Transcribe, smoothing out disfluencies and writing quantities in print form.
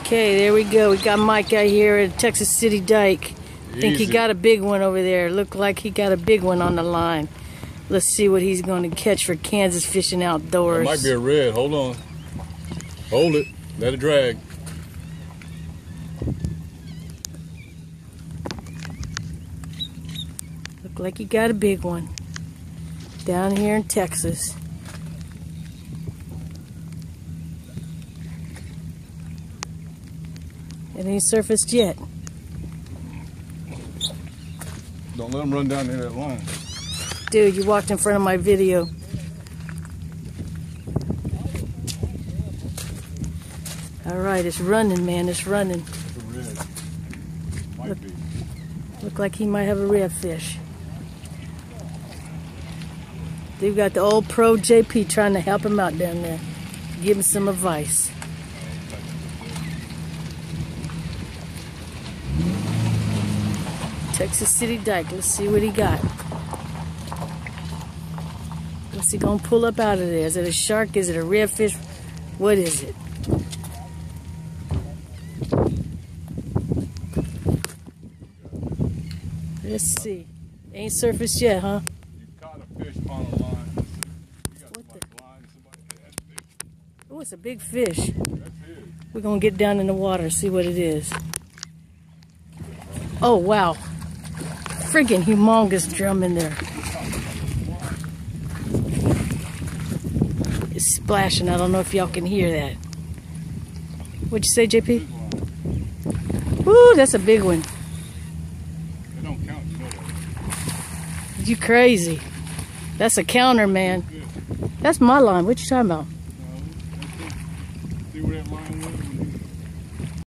Okay, there we go. We got Mike out here at Texas City Dike. I think he got a big one over there. Looked like he got a big one on the line. Let's see what he's going to catch for Kansas Fishing Outdoors. It might be a red. Hold on. Hold it. Let it drag. Look like he got a big one down here in Texas. It ain't surfaced yet. Don't let him run down near that line. Dude, you walked in front of my video. All right, it's running, man. It's running. It's a red. Might be. Look like he might have a redfish. They've got the old pro JP trying to help him out down there. Give him some advice. Texas City Dike. Let's see what he got. What's he gonna pull up out of there? Is it a shark? Is it a redfish? What is it? Let's see. Ain't surfaced yet, huh? You caught a fish on a line. You got What the? line, that's big. Oh, it's a big fish. That's big. We're gonna get down in the water and see what it is. Oh, wow. Freaking humongous drum in there. It's splashing. I don't know if y'all can hear that. What'd you say, JP? Woo, that's a big one. They don't count, you know that. You crazy. That's a counter, man. That's my line. What you talking about?